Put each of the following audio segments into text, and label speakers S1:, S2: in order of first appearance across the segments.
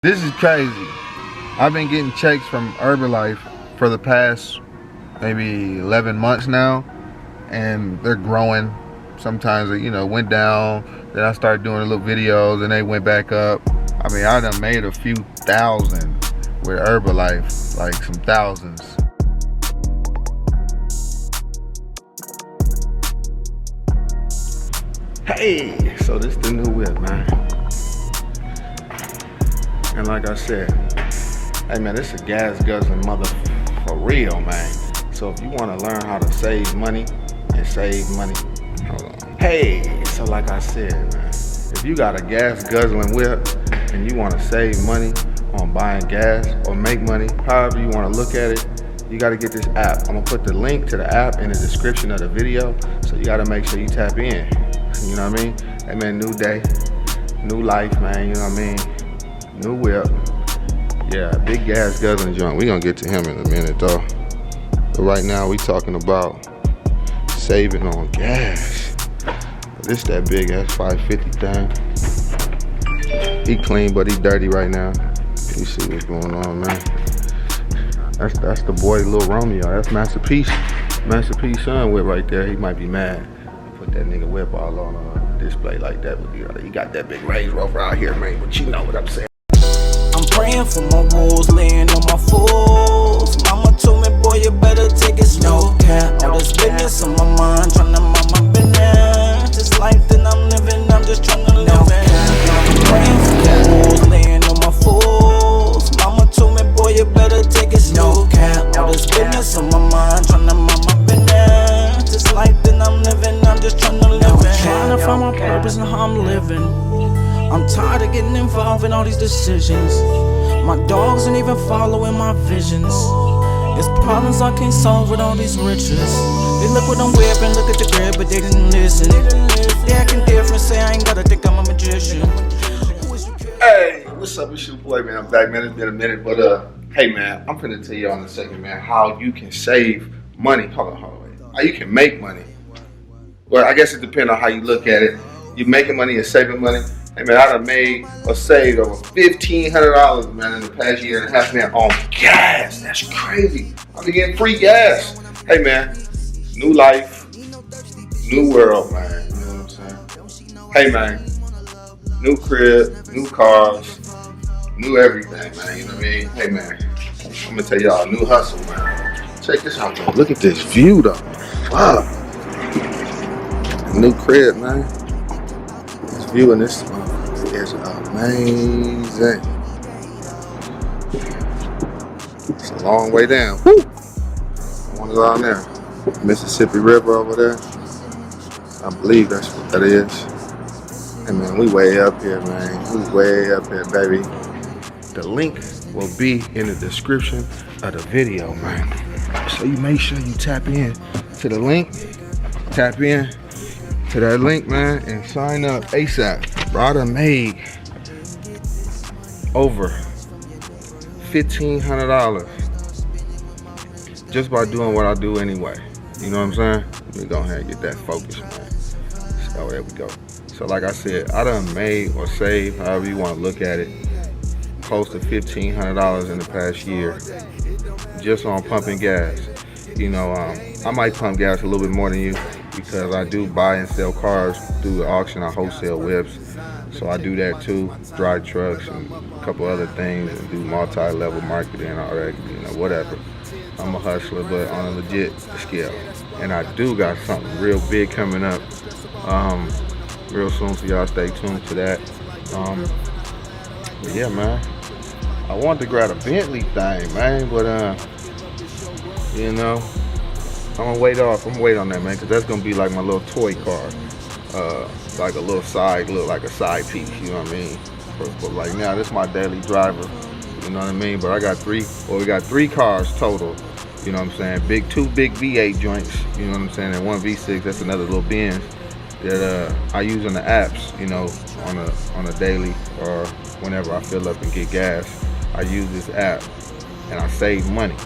S1: This is crazy. I've been getting checks from Herbalife for the past maybe 11 months now, and they're growing. Sometimes it, went down, then I started doing little videos and they went back up. I mean, I done made a few thousand with Herbalife, like some thousands. Hey, so this the new whip, man. And like I said, hey man, this is a gas guzzling mother for real, man. So if you want to learn how to save money and save money, hold on. Hey, so like I said, man, if you got a gas guzzling whip and you want to save money on buying gas or make money, however you want to look at it, you got to get this app. I'm gonna put the link to the app in the description of the video, so you got to make sure you tap in. You know what I mean? Hey man, new day, new life, man. You know what I mean? New whip. Yeah, big gas guzzling joint. We gonna get to him in a minute though. But right now we talking about saving on gas. This that big ass 550 thing. He clean, but he dirty right now. You see what's going on, man. That's the boy, Lil Romeo. That's Master P's son whip right there. He might be mad. Put that nigga whip all on a display like that. He got that big Range Rover out here, man. But you know what I'm saying.
S2: I'm praying for my wolves, laying on my fools. Mama told me, boy, you better take it slow. All this business on my mind, tryna mind my business. This life that I'm living, I'm just tryna live it. I'm praying for my wolves, laying on my fools. Mama told me, boy, you better take it slow. All this business on my mind, tryna mind my business. This life that I'm living, I'm just tryna live it. Trying to find my purpose and how I'm living. I'm tired of getting involved in all these decisions. My dogs ain't even following my visions. It's problems I can't solve with all these riches. They look what I'm whipping, look at the crib, but they didn't listen. They acting different, say I ain't gotta think I'm a magician.
S1: Hey, what's up? It's your boy, man. I'm back, man. It's been a minute, but hey, man, I'm finna tell y'all in a second, man, how you can save money. Hold on, wait. How you can make money. Well, I guess it depends on how you look at it. You making money and saving money. Hey man, I done made or saved over $1,500, man, in the past year and a half, man, on gas. That's crazy. I've been getting free gas. Hey man, new life, new world, man. You know what I'm saying? Hey man, new crib, new cars, new everything, man. You know what I mean? Hey man, I'm gonna tell y'all, new hustle, man. Check this out, man. Look at this view, though. Fuck. New crib, man. This view in this is amazing. It's a long way down. Woo! I want to go down there. Mississippi River over there. I believe that's what that is. Hey man, we way up here, man. We way up here, baby. The link will be in the description of the video, man. So you make sure you tap in to the link. Tap in to that link, man, and sign up ASAP. Bro, I done made over $1,500 just by doing what I do anyway. You know what I'm saying? Let me go ahead and get that focus, man. So there we go. So like I said, I done made or saved, however you want to look at it, close to $1,500 in the past year just on pumping gas. You know, I might pump gas a little bit more than you because I do buy and sell cars through the auction. I wholesale whips, so I do that too. Drive trucks and a couple other things and do multi-level marketing and all that, whatever. I'm a hustler, but on a legit scale. And I do got something real big coming up real soon, so y'all stay tuned to that. But yeah, man, I wanted to grab a Bentley thing, man, but I'm gonna wait on that, man, because that's gonna be like my little toy car, like a little side, look like a side piece, you know what I mean? But like now, this is my daily driver, you know what I mean? But we got three cars total, you know what I'm saying? Two big V8 joints, you know what I'm saying? And one V6, that's another little Benz that I use in the apps, on a daily or whenever I fill up and get gas. I use this app and I save money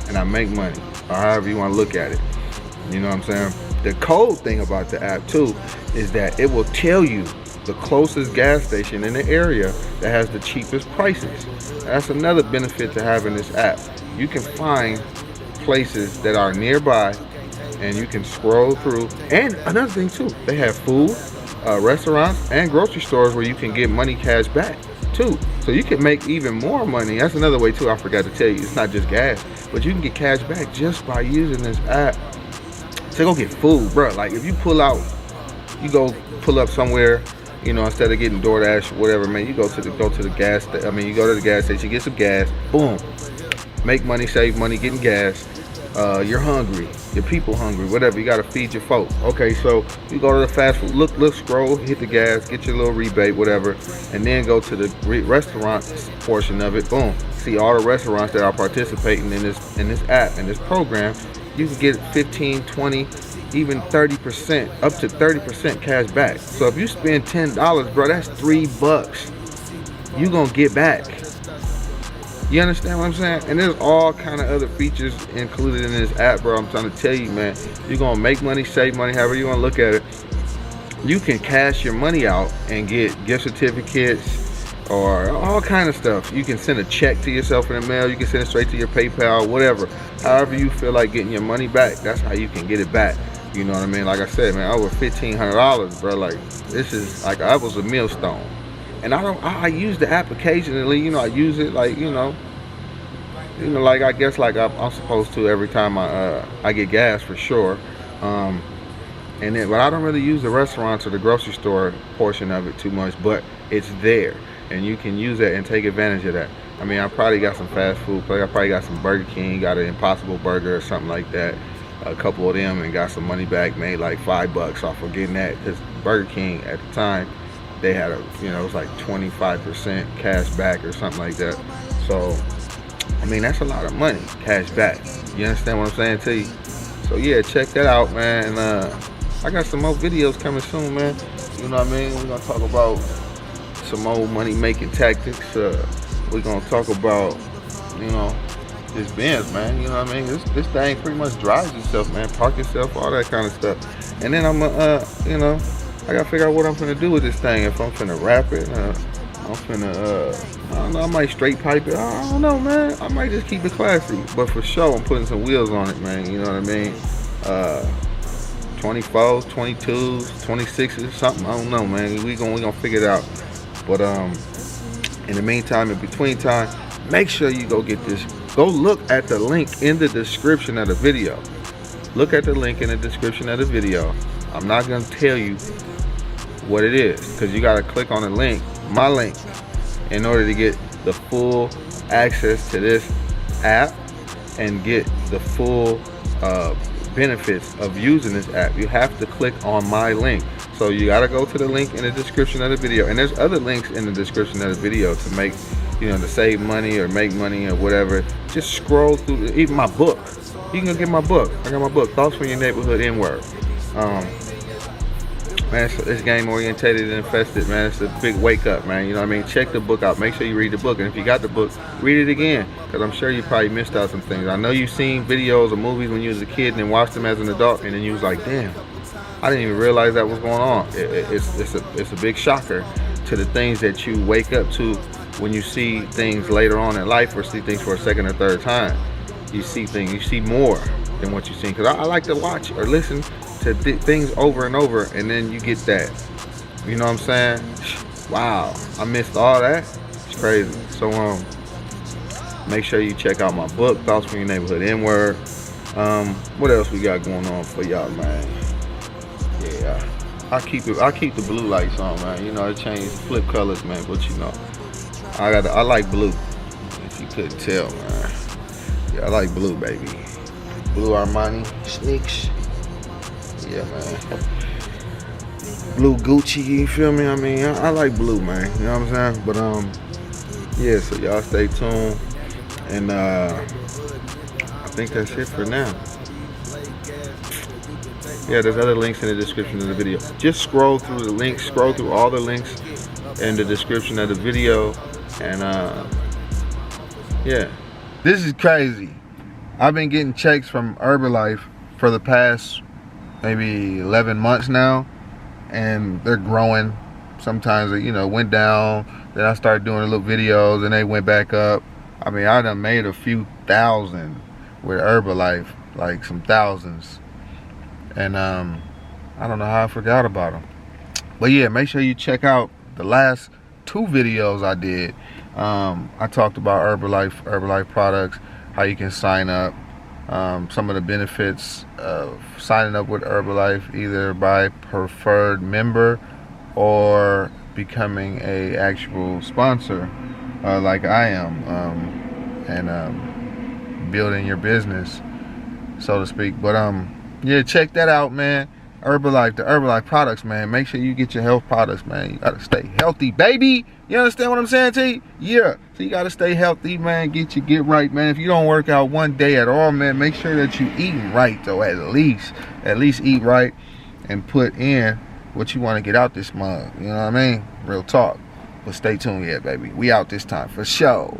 S1: and I make money, or however you want to look at it. You know what I'm saying? The cool thing about the app too is that it will tell you the closest gas station in the area that has the cheapest prices. That's another benefit to having this app. You can find places that are nearby and you can scroll through. And another thing too, they have food, restaurants, and grocery stores where you can get money cash back too. So you can make even more money. That's another way too, I forgot to tell you. It's not just gas, but you can get cash back just by using this app. So go get food, bro. Like if you you go pull up somewhere, you know, instead of getting DoorDash, whatever, man, you go to the gas. You go to the gas station, get some gas, boom, make money, save money, getting gas. You're hungry, your people hungry, whatever. You gotta feed your folks. Okay, so you go to the fast food, look, scroll, hit the gas, get your little rebate, whatever, and then go to the restaurant portion of it. Boom, see all the restaurants that are participating in this app, in this program. You can get 15, 20, even 30%, up to 30% cash back. So if you spend $10, bro, that's $3 you gonna get back. You understand what I'm saying? And there's all kind of other features included in this app, bro. I'm trying to tell you, man. You're gonna make money, save money, however you wanna look at it. You can cash your money out and get gift certificates or all kind of stuff. You can send a check to yourself in the mail. You can send it straight to your PayPal, whatever. However you feel like getting your money back, that's how you can get it back. You know what I mean? Like I said, man, over $1,500, bro. Like this is like, I was a millstone. And I use the app occasionally, you know, I use it like, you know, like I guess like I'm supposed to every time I get gas for sure. But I don't really use the restaurants or the grocery store portion of it too much, but it's there and you can use it and take advantage of that. I mean, I probably got some fast food, I probably got some Burger King, got an Impossible Burger or something like that. A couple of them, and got some money back, made like $5 off of getting that, because Burger King at the time, they had it was like 25% cash back or something like that. So I mean, that's a lot of money cash back. You understand what I'm saying to you? So yeah, check that out, man. I got some more videos coming soon, man. You know what I mean? We're gonna talk about some old money making tactics. We're gonna talk about, you know, this Benz, man. You know what I mean? This thing pretty much drives itself, man. Park itself, all that kind of stuff. And then I'm you know, I gotta figure out what I'm gonna do with this thing. If I'm finna wrap it, I'm finna, I don't know, I might straight pipe it. I don't know, man. I might just keep it classy. But for sure, I'm putting some wheels on it, man. You know what I mean? 24s, 22s, 26s, something. I don't know, man. We gonna figure it out. But in the meantime, in between time, make sure you go get this. Go look at the link in the description of the video. Look at the link in the description of the video. I'm not gonna tell you what it is, because you gotta click on the link, my link, in order to get the full access to this app and get the full benefits of using this app. You have to click on my link. So you gotta go to the link in the description of the video, and there's other links in the description of the video to make, you know, to save money or make money or whatever. Just scroll through, even my book. You can go get my book. I got my book, Thoughts from Your Neighborhood N-Word. Man, it's game orientated and infested, man. It's a big wake up, man. You know what I mean? Check the book out. Make sure you read the book. And if you got the book, read it again, because I'm sure you probably missed out some things. I know you've seen videos or movies when you was a kid and then watched them as an adult, and then you was like, damn, I didn't even realize that was going on. It's a big shocker to the things that you wake up to when you see things later on in life, or see things for a second or third time. You see things, you see more than what you've seen. Because I like to watch or listen to things over and over, and then you get that. You know what I'm saying? Wow, I missed all that. It's crazy. So make sure you check out my book, Thoughts from Your Neighborhood N-Word. What else we got going on for y'all, man? Yeah, I keep the blue lights on, man. You know, it changed, flip colors, man. But you know, I like blue. If you couldn't tell, man. Yeah, I like blue, baby. Blue Armani sneaks. Yeah, man. Blue Gucci, you feel me? I mean, I like blue, man. You know what I'm saying? But yeah, so y'all stay tuned. And I think that's it for now. Yeah, there's other links in the description of the video. Just scroll through the links, scroll through all the links in the description of the video. And yeah. This is crazy. I've been getting checks from Herbalife for the past maybe 11 months now, and they're growing sometimes it, you know, went down. Then I started doing little videos and they went back up. I mean, I done made a few thousand with Herbalife, like some thousands. And I don't know how I forgot about them. But yeah, make sure you check out the last 2 videos I did. I talked about Herbalife products, how you can sign up, some of the benefits of signing up with Herbalife, either by preferred member or becoming a actual sponsor, like I am, and building your business, so to speak. But yeah, check that out, man. Herbalife, the Herbalife products, man. Make sure you get your health products, man. You gotta stay healthy, baby. You understand what I'm saying to you? Yeah. So you gotta stay healthy, man. Get right, man. If you don't work out one day at all, man, make sure that you eating right, though. At least eat right and put in what you want to get out this month. You know what I mean? Real talk. But stay tuned, yeah, baby. We out this time for sure.